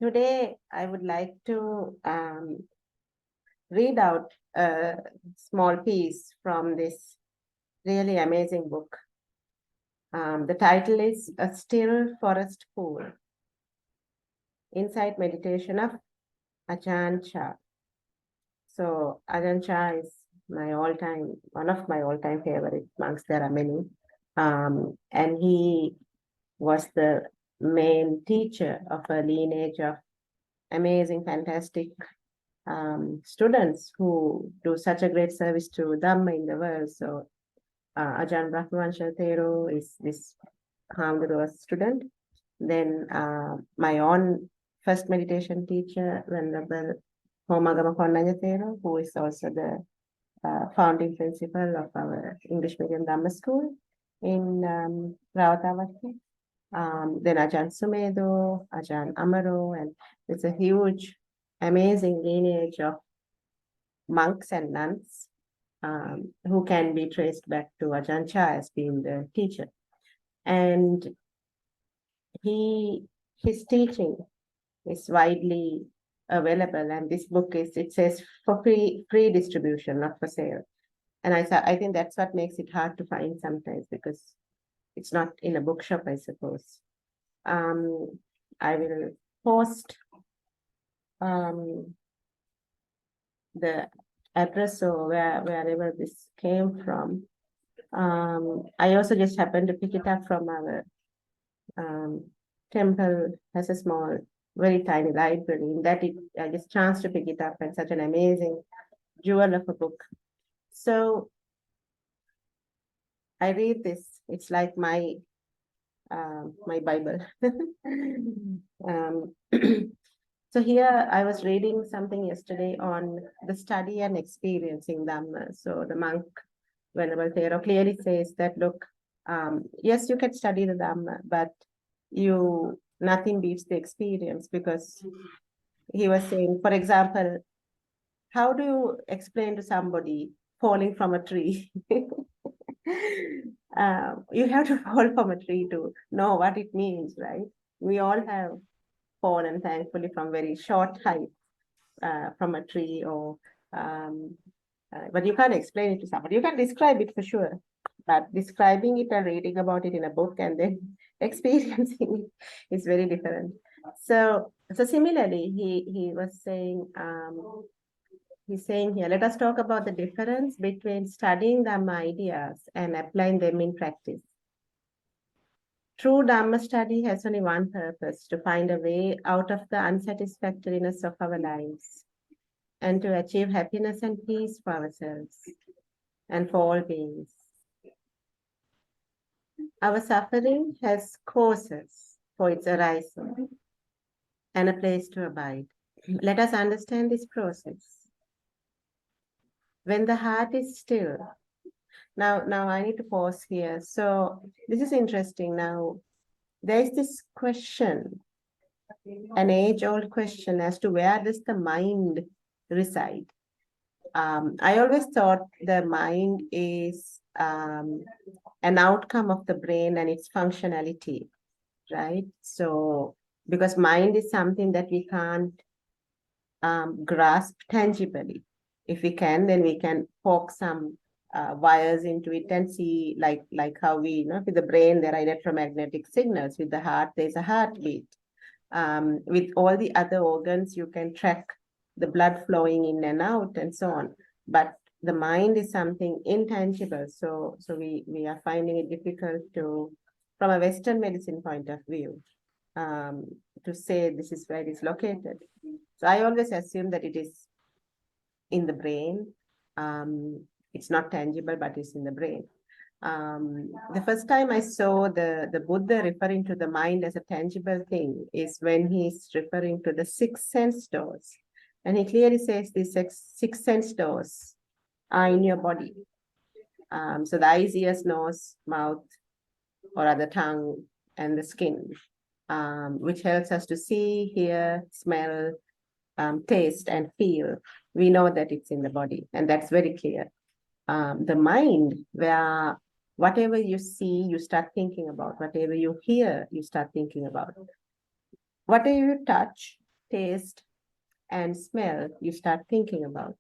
Today, I would like to read out a small piece from this really amazing book. The title is A Still Forest Pool, Insight Meditation of Achaan Chah. So Achaan Chah is one of my all-time favorite monks. There are many. And he was the main teacher of a lineage of amazing, fantastic students who do such a great service to Dhamma in the world. So Ajahn Brahmavansa Thero is this Hamguru's student. Then my own first meditation teacher, Venerable Homagama Konnanya Thero, who is also the founding principal of our English medium Dhamma school in Rawatawati. Then Ajahn Sumedo, Ajahn Amaro, and it's a huge, amazing lineage of monks and nuns who can be traced back to Achaan Chah as being the teacher. And his teaching is widely available, and this book it says for free distribution, not for sale. And I think that's what makes it hard to find sometimes, because it's not in a bookshop, I suppose. I will post the address or wherever this came from. I also just happened to pick it up from our temple. Has a small, very tiny library. In that, I just chanced to pick it up, and such an amazing jewel of a book. So I read this. It's like my Bible. So here I was reading something yesterday on the study and experiencing Dhamma. So the monk, Venerable Thero, clearly says that, look, yes, you can study the Dhamma, but nothing beats the experience, because he was saying, for example, how do you explain to somebody falling from a tree? You have to fall from a tree to know what it means, right? We all have fallen, thankfully, from very short height from a tree, or but you can't explain it to somebody. You can describe it for sure, but describing it and reading about it in a book and then experiencing it is very different. So similarly, he was saying, he's saying here, let us talk about the difference between studying Dhamma ideas and applying them in practice. True Dhamma study has only one purpose: to find a way out of the unsatisfactoriness of our lives and to achieve happiness and peace for ourselves and for all beings. Our suffering has causes for its arising and a place to abide. Let us understand this process. When the heart is still, now I need to pause here. So this is interesting. Now, there is this question, an age-old question, as to where does the mind reside? I always thought the mind is an outcome of the brain and its functionality, right? So, because mind is something that we can't grasp tangibly. If we can, then we can poke some wires into it and see, like how we, with the brain, there are electromagnetic signals. With the heart, there's a heartbeat. With all the other organs, you can track the blood flowing in and out and so on. But the mind is something intangible. So we are finding it difficult to, from a Western medicine point of view, to say this is where it is located. So I always assume that it is in the brain. It's not tangible, but it's in the brain. The first time I saw the Buddha referring to the mind as a tangible thing is when he's referring to the 6 sense doors. And he clearly says these 6 sense doors are in your body. So the eyes, ears, nose, mouth, or other tongue, and the skin, which helps us to see, hear, smell, taste, and feel. We know that it's in the body, and that's very clear. The mind, where whatever you see, you start thinking about. Whatever you hear, you start thinking about. Whatever you touch, taste, and smell you start thinking about.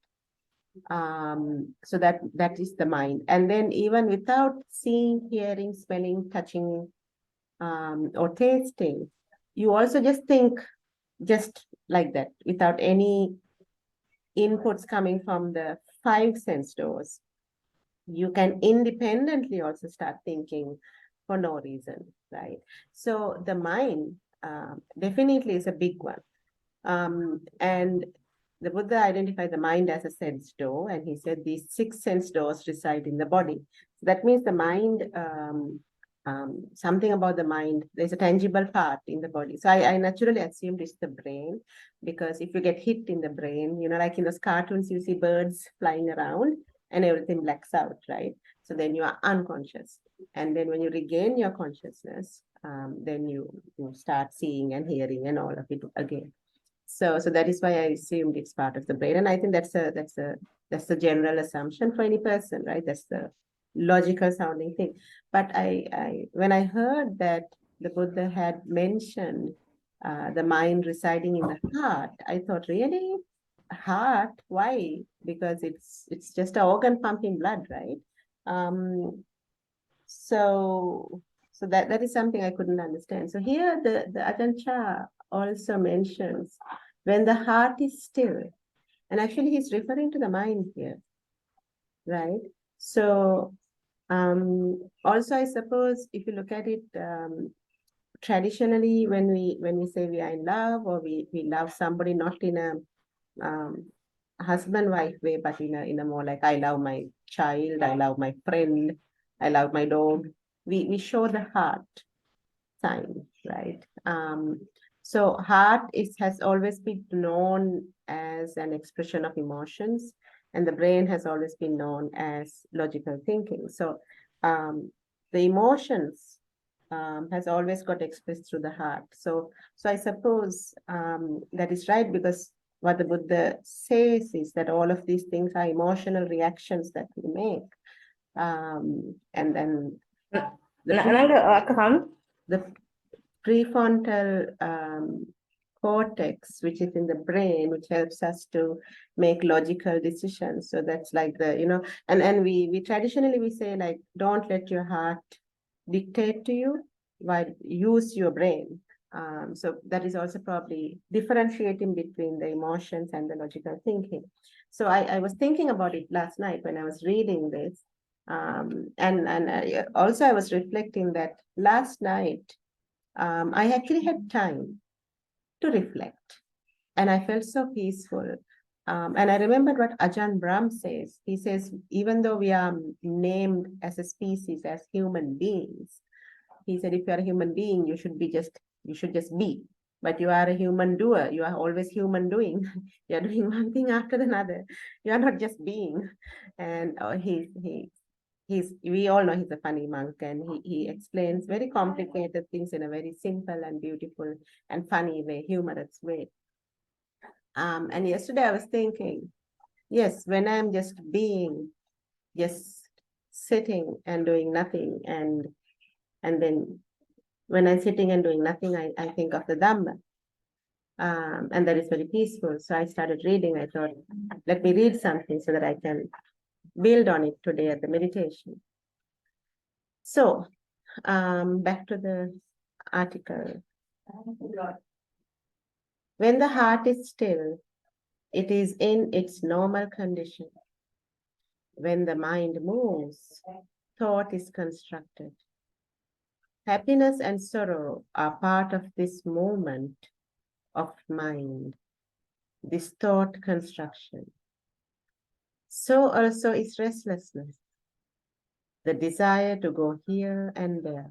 So that is the mind. And then even without seeing, hearing, smelling, touching, or tasting, you also just think just like that without any inputs coming from the five sense doors. You can independently also start thinking for no reason, right? So the mind definitely is a big one. And the Buddha identified the mind as a sense door, and he said these six sense doors reside in the body. So that means the mind, something about the mind, there's a tangible part in the body. So I naturally assumed it's the brain, because if you get hit in the brain, like in those cartoons, you see birds flying around and everything blacks out, right? So then you are unconscious. And then when you regain your consciousness, then you start seeing and hearing and all of it again. So that is why I assumed it's part of the brain, and I think that's a general assumption for any person, right? That's the logical sounding thing. But I when I heard that the Buddha had mentioned the mind residing in the heart, I thought, really, heart? Why? Because it's just an organ pumping blood, right? Um, so that is something I couldn't understand. So here the Achaan Chah also mentions when the heart is still, and actually he's referring to the mind here, right? So also I suppose if you look at it traditionally, when we say we are in love, or we love somebody, not in a husband-wife way, but in a more like, I love my child, I love my friend, I love my dog. We show the heart sign, right? So heart has always been known as an expression of emotions, and the brain has always been known as logical thinking. So the emotions has always got expressed through the heart. So I suppose that is right, because what the Buddha says is that all of these things are emotional reactions that we make. And then the prefrontal cortex, which is in the brain, which helps us to make logical decisions. So that's like and we traditionally we say, like, don't let your heart dictate to you, but use your brain. So that is also probably differentiating between the emotions and the logical thinking. So I was thinking about it last night when I was reading this. And also I was reflecting that last night I actually had time to reflect, and I felt so peaceful. And I remembered what Ajahn Brahm says. He says, even though we are named as a species, as human beings, he said, if you are a human being, you should just be. But you are a human doer. You are always human doing. You are doing one thing after another. You are not just being. And we all know he's a funny monk, and he explains very complicated things in a very simple and beautiful and funny way, humorous way. And yesterday I was thinking, yes, when I'm just being, just sitting and doing nothing, and then when I'm sitting and doing nothing, I think of the Dhamma. And that is very peaceful. So I started reading. I thought, let me read something so that I can build on it today at the meditation. So back to the article. When the heart is still, it is in its normal condition. When the mind moves, thought is constructed. Happiness and sorrow are part of this movement of mind, this thought construction. So also is restlessness, the desire to go here and there.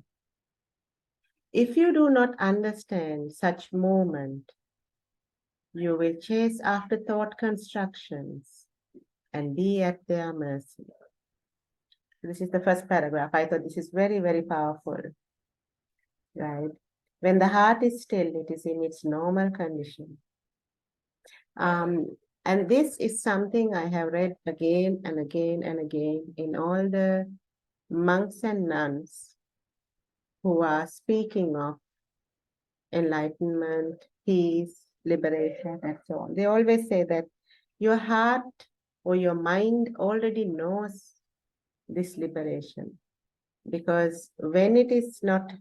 If you do not understand such movement, you will chase after thought constructions and be at their mercy. This is the first paragraph. I thought this is very, very powerful, right? When the heart is still, it is in its normal condition. And this is something I have read again and again and again in all the monks and nuns who are speaking of enlightenment, peace, liberation, and so on. They always say that your heart or your mind already knows this liberation, because when it is not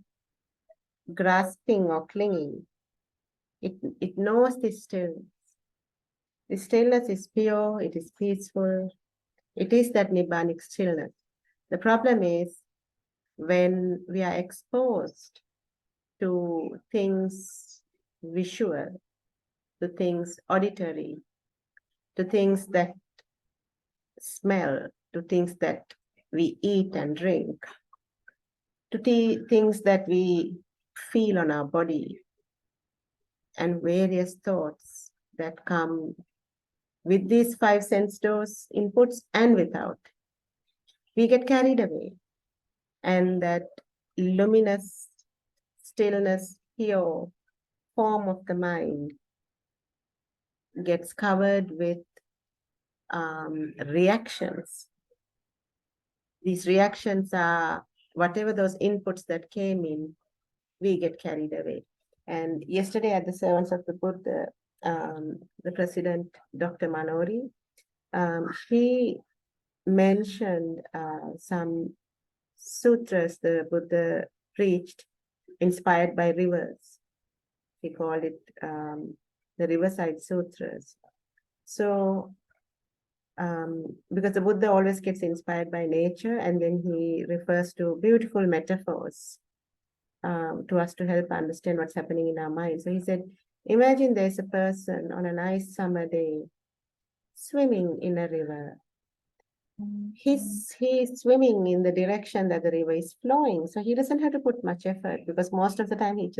grasping or clinging, it knows this stillness. The stillness is pure, it is peaceful, it is that nibbanic stillness. The problem is when we are exposed to things visual, to things auditory, to things that smell, to things that we eat and drink, to things that we feel on our body, and various thoughts that come with these five sense doors inputs and without. We get carried away, and that luminous stillness, pure form of the mind gets covered with reactions. These reactions are whatever those inputs that came in, we get carried away. And yesterday at the Servants of the Buddha, the president, Dr. Manori, she mentioned some sutras the Buddha preached inspired by rivers. He called it the Riverside Sutras. So, because the Buddha always gets inspired by nature, and then he refers to beautiful metaphors to us to help understand what's happening in our mind. So he said, imagine there's a person on a nice summer day swimming in a river. He's swimming in the direction that the river is flowing, so he doesn't have to put much effort, because most of the time he's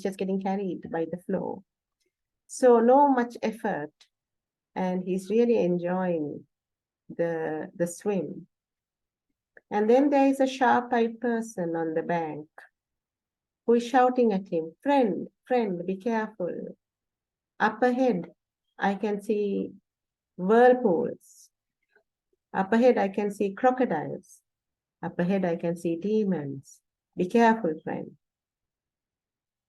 just getting carried by the flow. So no much effort, and he's really enjoying the swim. And then there is a sharp-eyed person on the bank who is shouting at him, friend, be careful. Up ahead, I can see whirlpools. Up ahead, I can see crocodiles. Up ahead, I can see demons. Be careful, friend.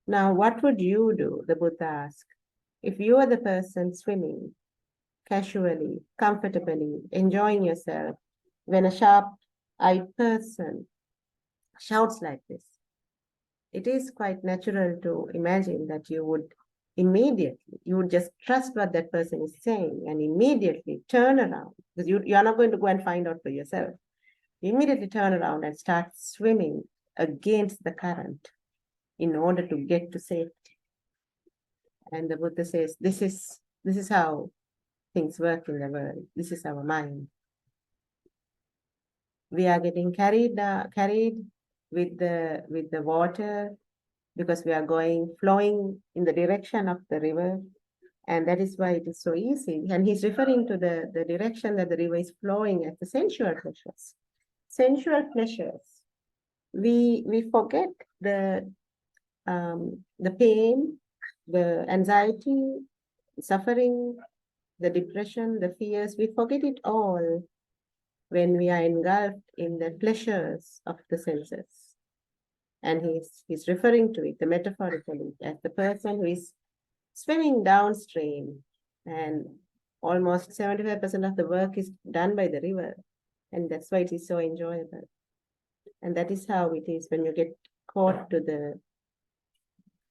Now, what would you do? The Buddha asked. If you are the person swimming casually, comfortably, enjoying yourself, when a sharp-eyed person shouts like this, it is quite natural to imagine that you would just trust what that person is saying and immediately turn around, because you are not going to go and find out for yourself. You immediately turn around and start swimming against the current in order to get to safety. And the Buddha says, this is how things work in the world. This is our mind. We are getting carried with the water, because we are flowing in the direction of the river, and that is why it is so easy. And he's referring to the direction that the river is flowing at, the sensual pleasures. Sensual pleasures. We forget the pain, the anxiety, suffering, the depression, the fears. We forget it all when we are engulfed in the pleasures of the senses. And he's referring to it, the metaphorically, as the person who is swimming downstream, and almost 75% of the work is done by the river. And that's why it is so enjoyable. And that is how it is when you get caught to the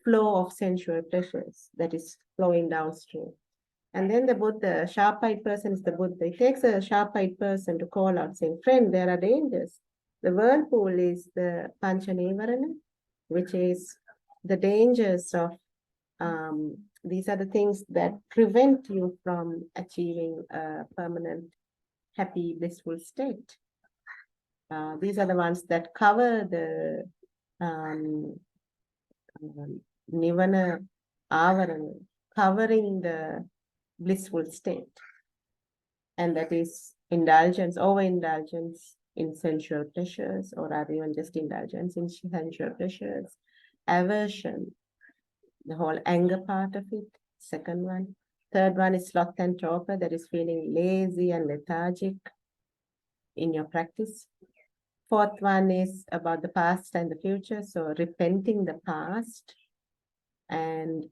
flow of sensual pleasures that is flowing downstream. And then the Buddha, sharp-eyed person is the Buddha. It takes a sharp-eyed person to call out, saying, friend, there are dangers. The whirlpool is the Pancha Nivarana, which is the dangers of, these are the things that prevent you from achieving a permanent, happy, blissful state. These are the ones that cover the Nirvana Avarana, covering the blissful state. And that is indulgence, overindulgence in sensual pleasures, or rather even just indulgence in sensual pleasures. Aversion, the whole anger part of it, second one. Third one is sloth and torpor, that is feeling lazy and lethargic in your practice. Fourth one is about the past and the future, so repenting the past and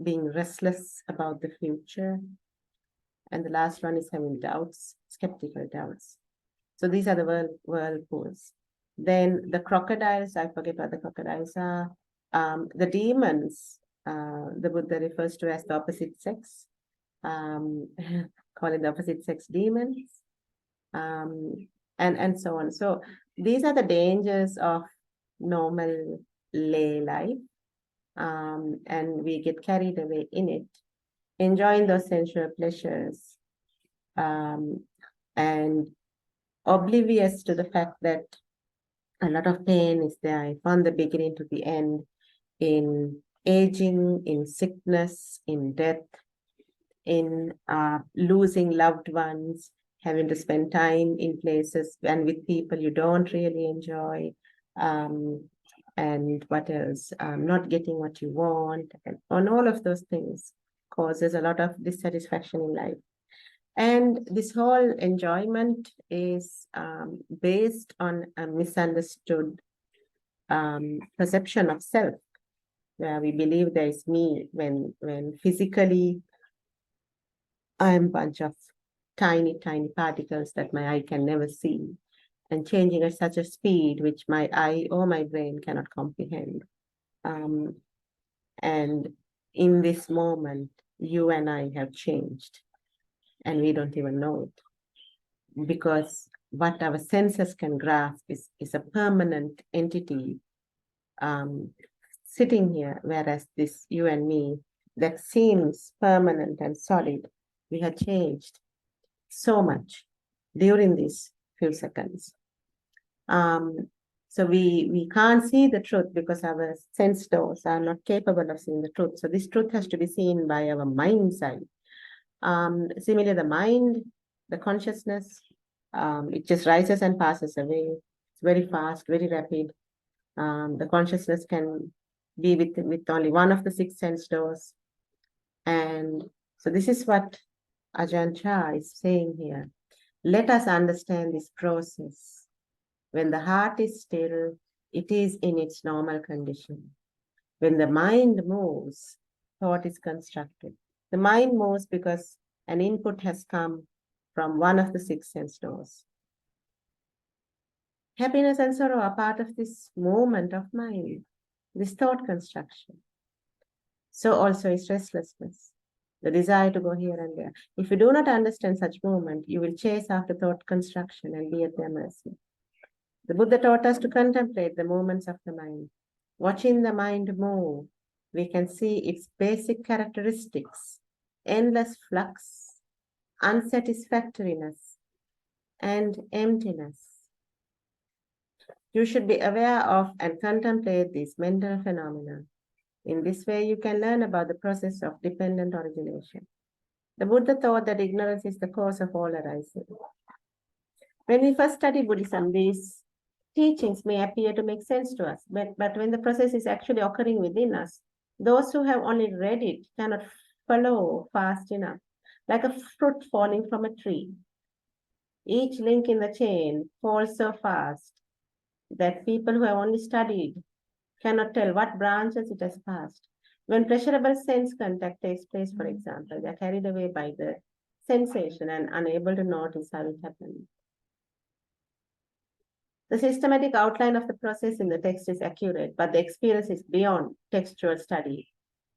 being restless about the future. And the last one is having doubts, skeptical doubts. So these are the whirlpools. Then the crocodiles, I forget what the crocodiles are. The demons, the Buddha refers to as the opposite sex, call it the opposite sex demons, and so on. So these are the dangers of normal lay life, and we get carried away in it, enjoying those sensual pleasures, and oblivious to the fact that a lot of pain is there from the beginning to the end, in aging, in sickness, in death, in losing loved ones, having to spend time in places and with people you don't really enjoy, and what else? Not getting what you want, and on all of those things causes a lot of dissatisfaction in life. And this whole enjoyment is based on a misunderstood perception of self, where we believe there is me when physically I'm a bunch of tiny, tiny particles that my eye can never see, and changing at such a speed which my eye or my brain cannot comprehend. And in this moment, you and I have changed, and we don't even know it, because what our senses can grasp is a permanent entity sitting here, whereas this you and me that seems permanent and solid, we have changed so much during these few seconds. So we can't see the truth because our sense doors are not capable of seeing the truth. So this truth has to be seen by our mind side. Similarly, the mind, the consciousness, it just rises and passes away. It's very fast, very rapid. The consciousness can be with only one of the six sense doors. And so this is what Achaan Chah is saying here. Let us understand this process. When the heart is still, it is in its normal condition. When the mind moves, thought is constructed. The mind moves because an input has come from one of the six sense doors. Happiness and sorrow are part of this movement of mind, this thought construction. So also is restlessness, the desire to go here and there. If you do not understand such movement, you will chase after thought construction and be at their mercy. The Buddha taught us to contemplate the movements of the mind. Watching the mind move, we can see its basic characteristics, endless flux, unsatisfactoriness, and emptiness. You should be aware of and contemplate these mental phenomena. In this way, you can learn about the process of dependent origination. The Buddha thought that ignorance is the cause of all arising. When we first study Buddhism, these teachings may appear to make sense to us, but when the process is actually occurring within us, those who have only read it cannot follow fast enough, like a fruit falling from a tree. Each link in the chain falls so fast that people who have only studied cannot tell what branches it has passed. When pleasurable sense contact takes place, for example, they are carried away by the sensation and unable to notice how it happened. The systematic outline of the process in the text is accurate, but the experience is beyond textual study.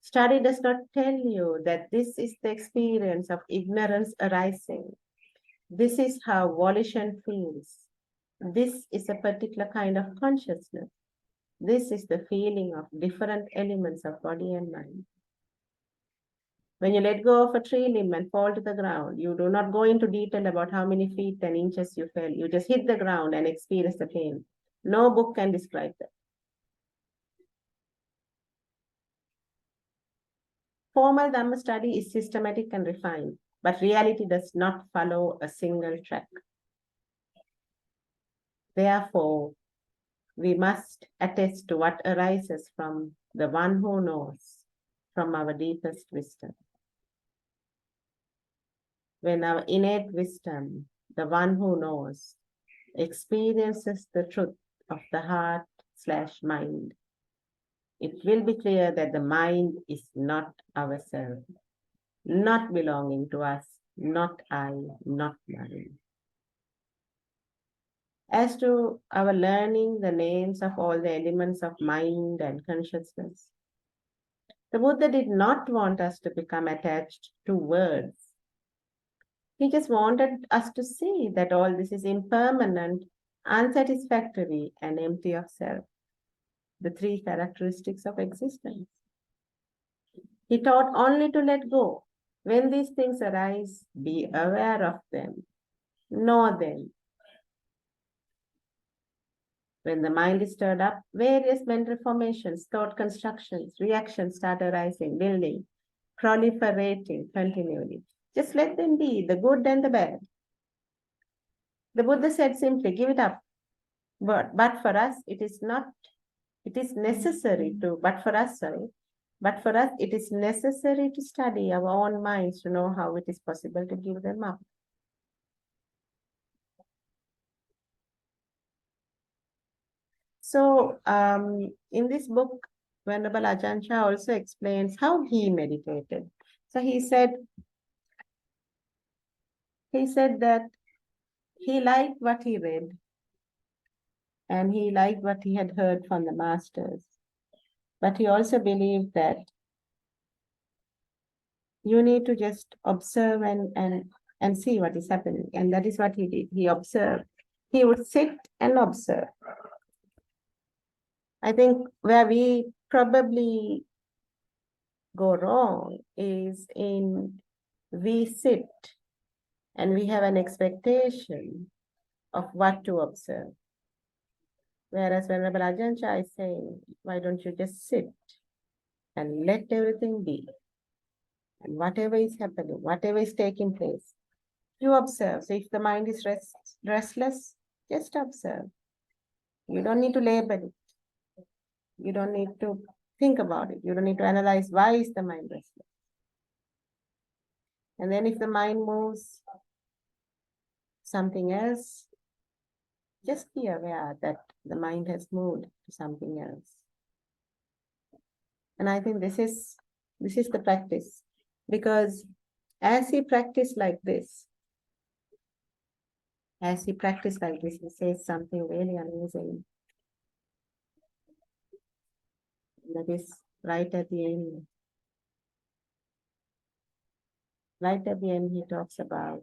Study does not tell you that this is the experience of ignorance arising. This is how volition feels. This is a particular kind of consciousness. This is the feeling of different elements of body and mind. When you let go of a tree limb and fall to the ground, you do not go into detail about how many feet and inches you fell. You just hit the ground and experience the pain. No book can describe that. Formal Dhamma study is systematic and refined, but reality does not follow a single track. Therefore, we must attest to what arises from the one who knows, from our deepest wisdom. When our innate wisdom, the one who knows, experiences the truth of the heart/mind, it will be clear that the mind is not ourselves, not belonging to us, not I, not mine. As to our learning the names of all the elements of mind and consciousness, the Buddha did not want us to become attached to words. He just wanted us to see that all this is impermanent, unsatisfactory, and empty of self, the three characteristics of existence. He taught only to let go. When these things arise, be aware of them, know them. When the mind is stirred up, various mental formations, thought constructions, reactions start arising, building, proliferating continually. Just let them be, the good and the bad. The Buddha said simply, give it up. But for us, it is not, it is necessary to, but for us, it is necessary to study our own minds to know how it is possible to give them up. So in this book, Venerable Achaan Chah also explains how he meditated. So he said that he liked what he read and he liked what he had heard from the masters. But he also believed that you need to just observe and see what is happening. And that is what he did. He observed. He would sit and observe. I think where we probably go wrong is in we sit and we have an expectation of what to observe. Whereas Venerable Ajahn Chah is saying, why don't you just sit and let everything be? And whatever is happening, whatever is taking place, you observe. So if the mind is restless, just observe. You don't need to label it. You don't need to think about it. You don't need to analyze why is the mind restless. And then if the mind moves something else, just be aware that the mind has moved to something else. And I think this is the practice. Because as he practiced like this, he says something really amazing. That is right at the end. Right at the end, he talks about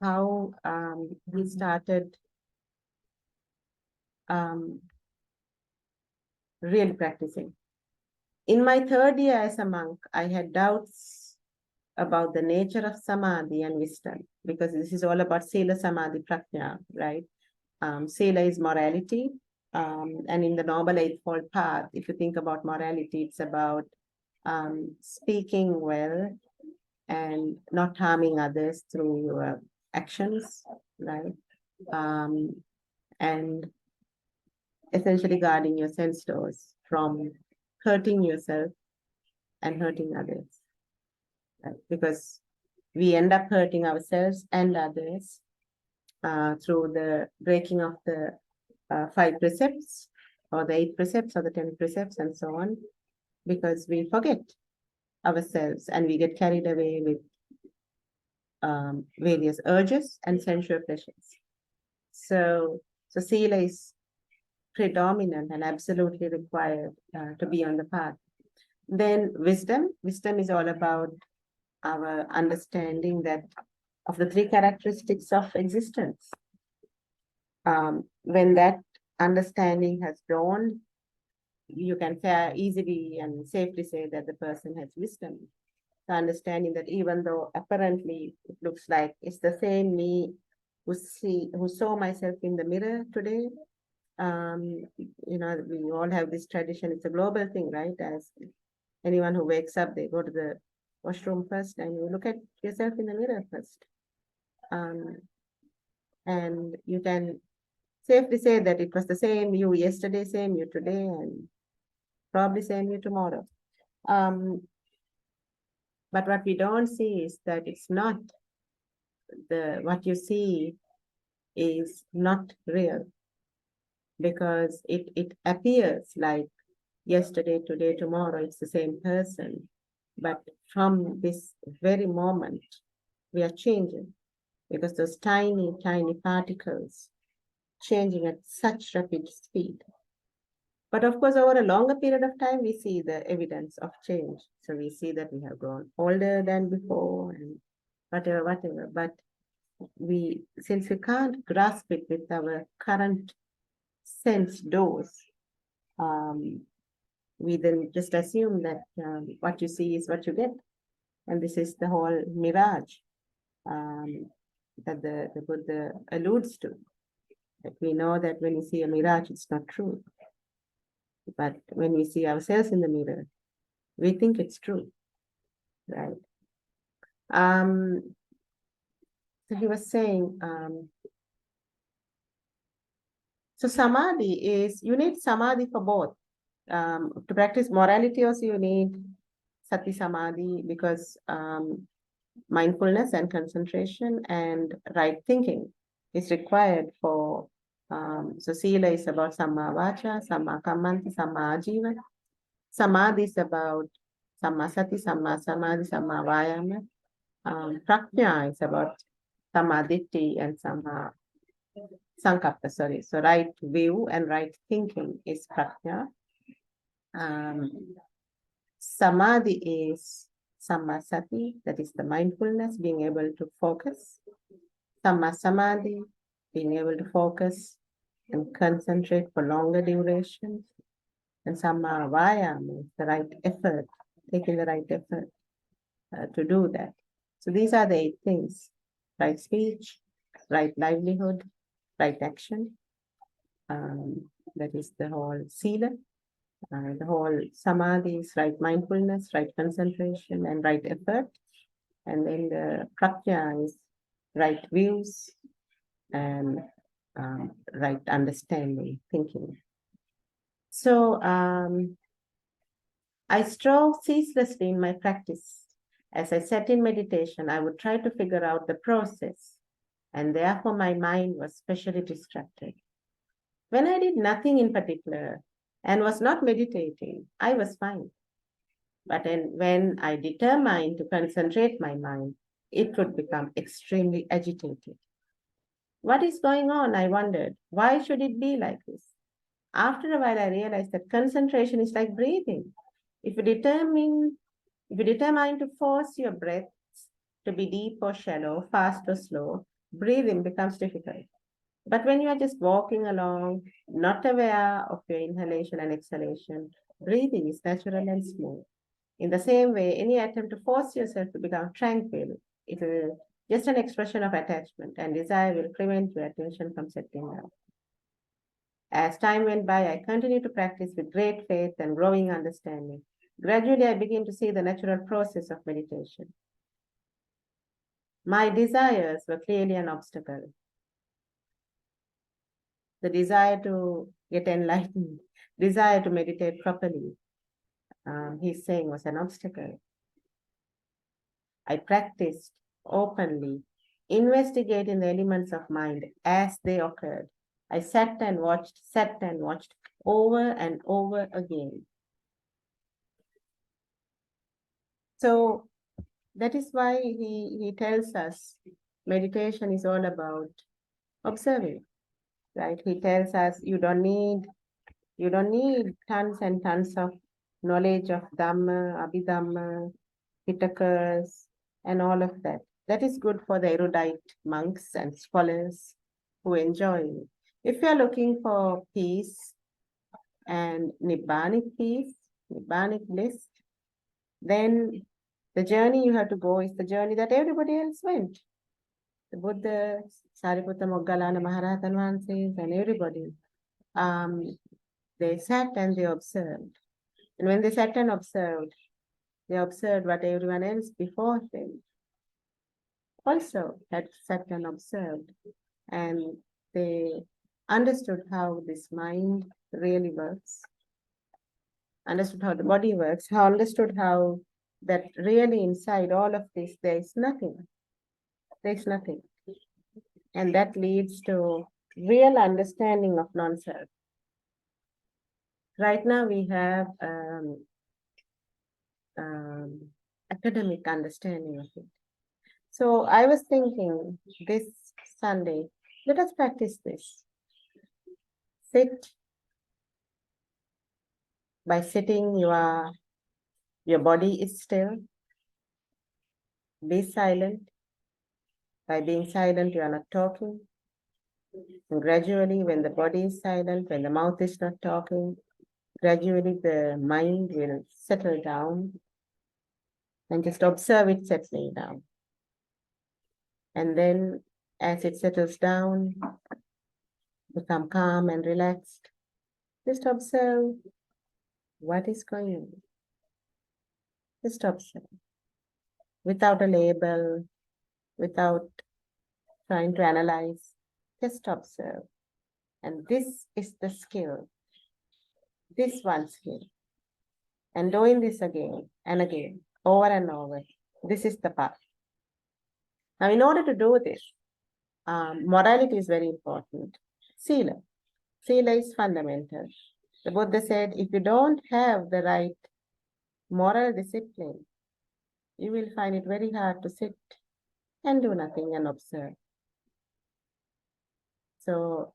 how he started really practicing. In my third year as a monk, I had doubts about the nature of samadhi and wisdom, because this is all about sila, samadhi, prajna, right? Sila is morality, and in the Noble Eightfold Path, if you think about morality, it's about speaking well and not harming others through your actions, right? And essentially guarding your sense doors from hurting yourself and hurting others, right? Because we end up hurting ourselves and others through the breaking of the 5 precepts or the 8 precepts or the 10 precepts and so on, because we forget ourselves and we get carried away with various urges and sensual pleasures. So sila is predominant and absolutely required to be on the path. Then wisdom is all about our understanding that of the 3 characteristics of existence. When that understanding has dawned, you can easily and safely say that the person has wisdom. The understanding that even though apparently it looks like it's the same me who saw myself in the mirror today, we all have this tradition. It's a global thing, right? As anyone who wakes up, they go to the washroom first and you look at yourself in the mirror first. And you can safely say that it was the same you yesterday, same you today, and probably same you tomorrow. But what we don't see is that it's not what you see is not real, because it appears like yesterday, today, tomorrow, it's the same person. But from this very moment, we are changing, because those tiny, tiny particles changing at such rapid speed. But of course, over a longer period of time, we see the evidence of change. So we see that we have grown older than before and whatever. But since we can't grasp it with our current sense dose, we then just assume that what you see is what you get. And this is the whole mirage that the Buddha alludes to. That we know that when we see a mirage, it's not true. But when we see ourselves in the mirror, we think it's true, right? So he was saying, so samadhi is, you need samadhi for both. To practice morality also you need sati samadhi, because mindfulness and concentration and right thinking is required for, so sila is about samma vacha, samma kammanti, samma ajiva. Samadhi is about samma sati, samma samadhi, samma vayama. Prajna is about samma ditti and samma sankappa, sorry. So right view and right thinking is prajna. Samadhi is samma sati, that is the mindfulness, being able to focus. Samma samadhi, being able to focus and concentrate for longer durations. And samma vayama is the right effort, taking the right effort to do that. So these are the 8 things: right speech, right livelihood, right action. That is the whole sila. The whole samadhi is right mindfulness, right concentration, and right effort. And then the prajna is right views and right understanding, thinking. So I strove ceaselessly in my practice. As I sat in meditation, I would try to figure out the process, and therefore my mind was specially distracted. When I did nothing in particular and was not meditating, I was fine. But when I determined to concentrate my mind, it would become extremely agitated. What is going on? I wondered. Why should it be like this? After a while, I realized that concentration is like breathing. If you determine to force your breaths to be deep or shallow, fast or slow, breathing becomes difficult. But when you are just walking along, not aware of your inhalation and exhalation, breathing is natural and smooth. In the same way, any attempt to force yourself to become tranquil, it will just an expression of attachment, and desire will prevent your attention from settling down. As time went by, I continued to practice with great faith and growing understanding. Gradually, I began to see the natural process of meditation. My desires were clearly an obstacle. The desire to get enlightened, desire to meditate properly, he's saying, was an obstacle. I practiced openly, investigating the elements of mind as they occurred. I sat and watched over and over again. So that is why he tells us meditation is all about observing, right? He tells us you don't need tons and tons of knowledge of Dhamma, Abhidhamma, Pitakas, and all of that. That is good for the erudite monks and scholars who enjoy it. If you are looking for peace and Nibbanic peace, Nibbanic bliss, then the journey you have to go is the journey that everybody else went. The Buddha, Sariputta Moggallana Maharatan Vansis, and everybody. They sat and they observed. And when they sat and observed, they observed what everyone else before them also had sat and observed. And they understood how this mind really works, understood how the body works, understood how that really inside all of this, there is nothing. There's nothing. And that leads to real understanding of non-self. Right now we have academic understanding of it. So I was thinking this Sunday, let us practice this. Sit. By sitting, your body is still. Be silent. By being silent, you are not talking. And gradually, when the body is silent, when the mouth is not talking, gradually the mind will settle down and just observe it settling down. And then as it settles down, become calm and relaxed. Just observe what is going on. Just observe without a label, without trying to analyze. Just observe. And this is the skill, this one skill. And doing this again and again, over and over. This is the path. Now, in order to do this, morality is very important. Sila. Sila is fundamental. The Buddha said, if you don't have the right moral discipline, you will find it very hard to sit and do nothing and observe. So,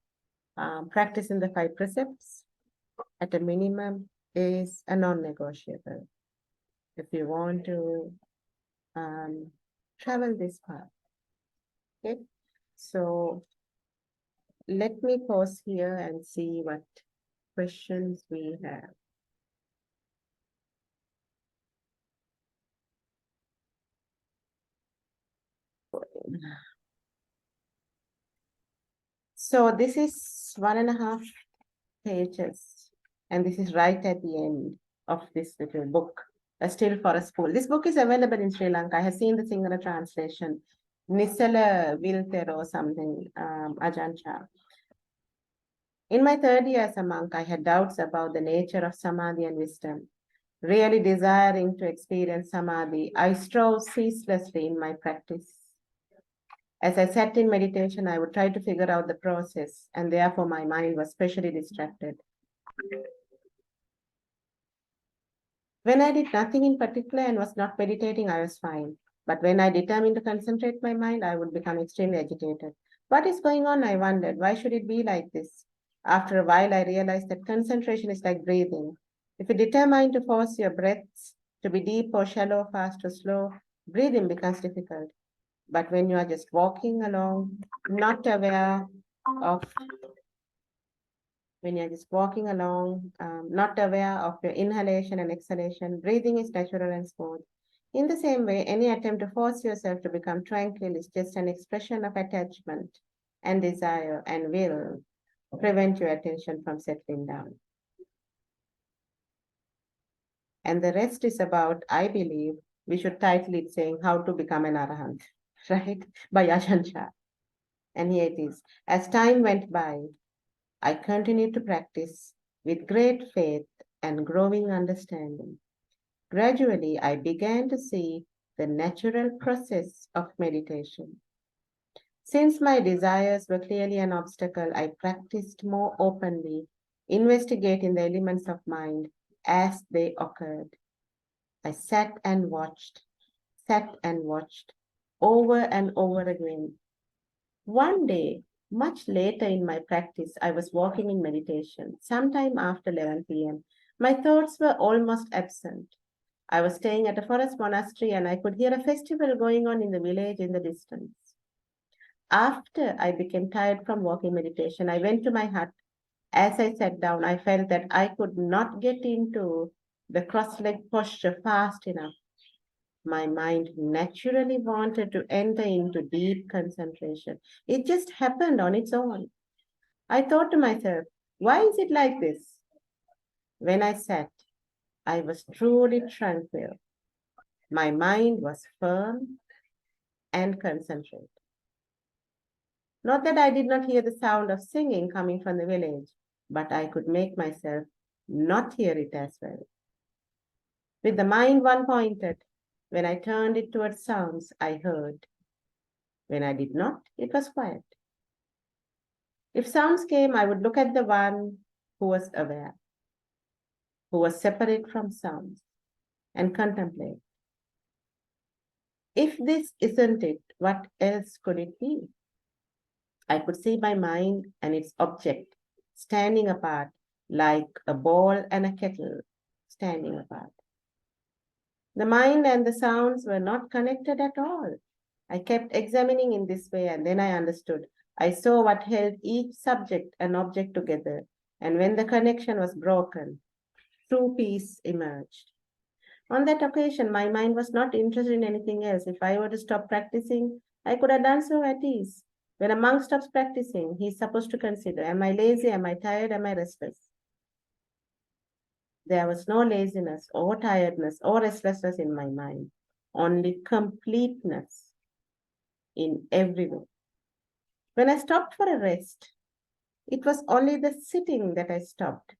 practicing the 5 precepts at a minimum is a non-negotiable if you want to travel this path. Okay, so let me pause here and see what questions we have. So this is 1.5 pages, and this is right at the end of this little book, A Still for a School. This book is available in Sri Lanka. I have seen the Sinhala translation. Nisala Vilter or something, Achaan Chah. In my 3rd year as a monk, I had doubts about the nature of samadhi and wisdom. Really desiring to experience samadhi, I strove ceaselessly in my practice. As I sat in meditation, I would try to figure out the process, and therefore my mind was specially distracted. When I did nothing in particular and was not meditating, I was fine. But when I determined to concentrate my mind, I would become extremely agitated. What is going on? I wondered. Why should it be like this? After a while, I realized that concentration is like breathing. If you determine to force your breaths to be deep or shallow, fast or slow, breathing becomes difficult. But when you are just walking along, not aware of when you're just walking along, not aware of your inhalation and exhalation, breathing is natural and smooth. In the same way, any attempt to force yourself to become tranquil is just an expression of attachment and desire and will prevent your attention from settling down. And the rest is about, I believe, we should title it saying how to become an Arahant, right? By Achaan Chah. And here it is. As time went by, I continued to practice with great faith and growing understanding. Gradually, I began to see the natural process of meditation. Since my desires were clearly an obstacle, I practiced more openly, investigating the elements of mind as they occurred. I sat and watched, over and over again. One day, much later in my practice, I was walking in meditation, sometime after 11 p.m. My thoughts were almost absent. I was staying at a forest monastery and I could hear a festival going on in the village in the distance. After I became tired from walking meditation, I went to my hut. As I sat down, I felt that I could not get into the cross-legged posture fast enough. My mind naturally wanted to enter into deep concentration. It just happened on its own. I thought to myself, why is it like this? When I sat, I was truly tranquil. My mind was firm and concentrated. Not that I did not hear the sound of singing coming from the village, but I could make myself not hear it as well. With the mind one pointed, when I turned it towards sounds, I heard. When I did not, it was quiet. If sounds came, I would look at the one who was aware, who was separate from sounds, and contemplate. If this isn't it, what else could it be? I could see my mind and its object standing apart like a ball and a kettle standing apart. The mind and the sounds were not connected at all. I kept examining in this way and then I understood. I saw what held each subject and object together, and when the connection was broken, true peace emerged. On that occasion, my mind was not interested in anything else. If I were to stop practicing, I could have done so at ease. When a monk stops practicing, he's supposed to consider, am I lazy? Am I tired? Am I restless? There was no laziness or tiredness or restlessness in my mind, only completeness in every way. When I stopped for a rest, it was only the sitting that I stopped.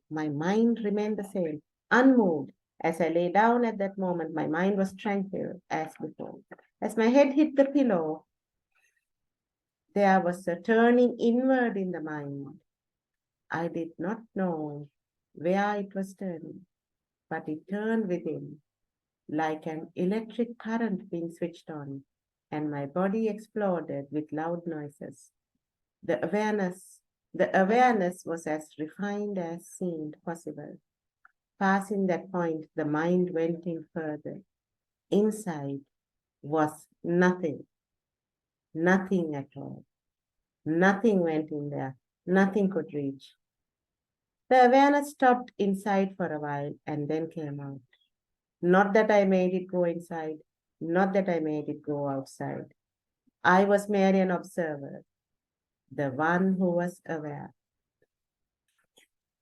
My mind remained the same, unmoved. As I lay down at that moment, my mind was tranquil as before. As my head hit the pillow, there was a turning inward in the mind. I did not know where it was turning, but it turned within, like an electric current being switched on, and my body exploded with loud noises. The awareness was as refined as seemed possible. Passing that point, the mind went in further. Inside was nothing, nothing at all. Nothing went in there, nothing could reach. The awareness stopped inside for a while and then came out. Not that I made it go inside, not that I made it go outside. I was merely an observer, the one who was aware.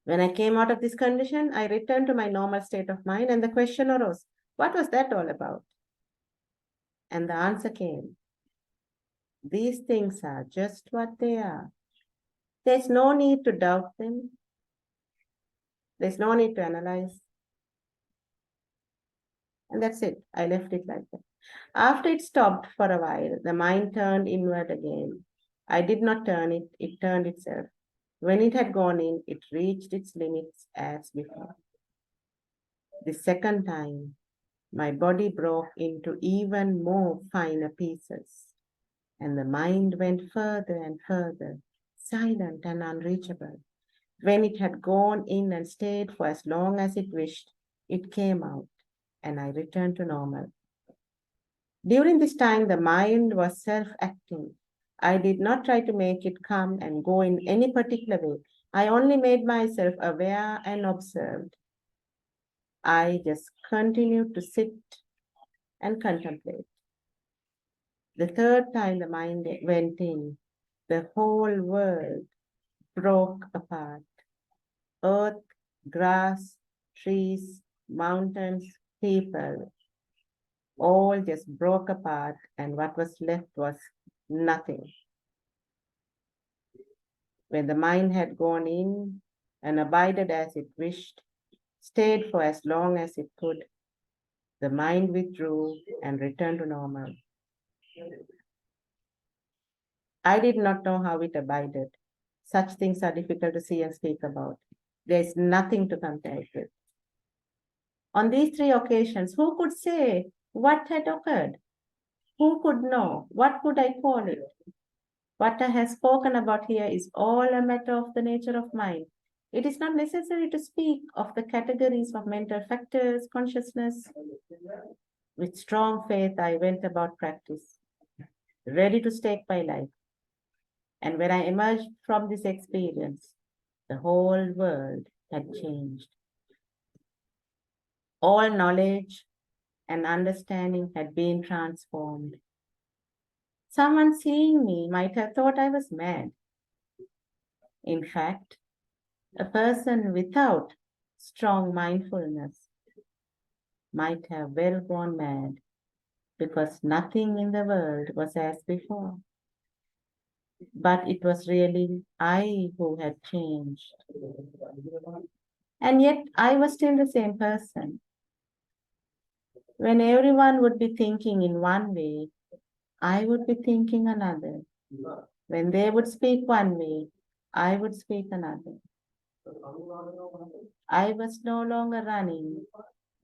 When I came out of this condition, I returned to my normal state of mind and the question arose, what was that all about? And the answer came, these things are just what they are. There's no need to doubt them. There's no need to analyze. And that's it. I left it like that. After it stopped for a while, the mind turned inward again. I did not turn it, it turned itself. When it had gone in, it reached its limits as before. The second time, my body broke into even more finer pieces, and the mind went further and further, silent and unreachable. When it had gone in and stayed for as long as it wished, it came out, and I returned to normal. During this time, the mind was self-acting. I did not try to make it come and go in any particular way. I only made myself aware and observed. I just continued to sit and contemplate. The third time the mind went in, the whole world broke apart. Earth, grass, trees, mountains, people, all just broke apart, and what was left was nothing. When the mind had gone in and abided as it wished, stayed for as long as it could, the mind withdrew and returned to normal. I did not know how it abided. Such things are difficult to see and speak about. There is nothing to compare it with. On these three occasions, who could say what had occurred? Who could know? What could I call it? What I have spoken about here is all a matter of the nature of mind. It is not necessary to speak of the categories of mental factors, consciousness. With strong faith, I went about practice, ready to stake my life. And when I emerged from this experience, the whole world had changed. All knowledge and understanding had been transformed. Someone seeing me might have thought I was mad. In fact, a person without strong mindfulness might have well gone mad because nothing in the world was as before. But it was really I who had changed. And yet I was still the same person. When everyone would be thinking in one way, I would be thinking another. When they would speak one way, I would speak another. I was no longer running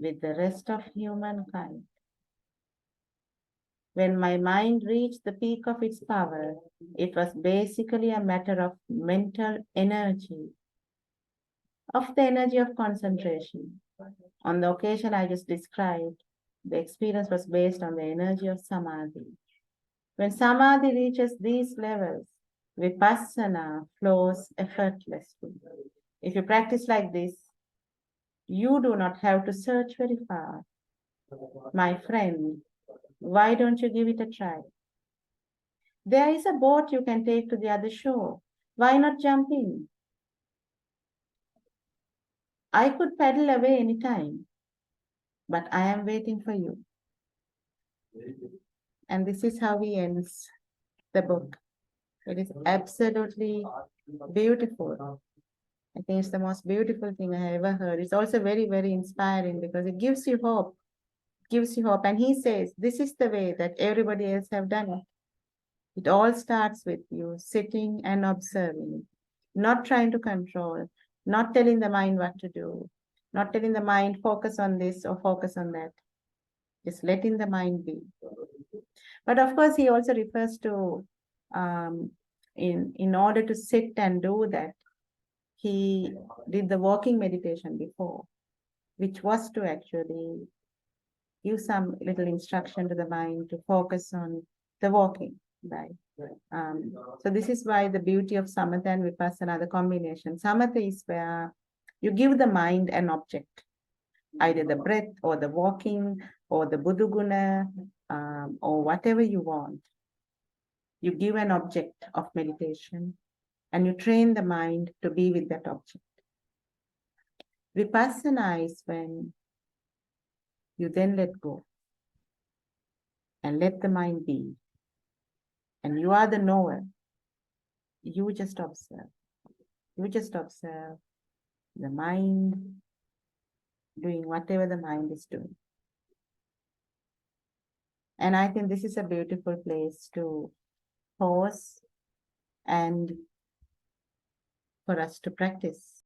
with the rest of humankind. When my mind reached the peak of its power, it was basically a matter of mental energy, of the energy of concentration. On the occasion I just described, the experience was based on the energy of samadhi. When samadhi reaches these levels, vipassana flows effortlessly. If you practice like this, you do not have to search very far. My friend, why don't you give it a try? There is a boat you can take to the other shore. Why not jump in? I could paddle away anytime, but I am waiting for you. And this is how he ends the book. It is absolutely beautiful. I think it's the most beautiful thing I ever heard. It's also very, very inspiring because it gives you hope. Gives you hope. And he says, this is the way that everybody else have done it. It all starts with you sitting and observing, not trying to control, not telling the mind what to do, not telling the mind focus on this or focus on that. Just letting the mind be. But of course, he also refers to in order to sit and do that, he did the walking meditation before, which was to actually give some little instruction to the mind to focus on the walking, right? So this is why the beauty of samatha and vipassana, the combination. Samatha is where you give the mind an object, either the breath or the walking or the buddhaguna or whatever you want. You give an object of meditation and you train the mind to be with that object. Vipassana is when you then let go and let the mind be. And you are the knower. You just observe. You just observe the mind doing whatever the mind is doing. And I think this is a beautiful place to pause and for us to practice.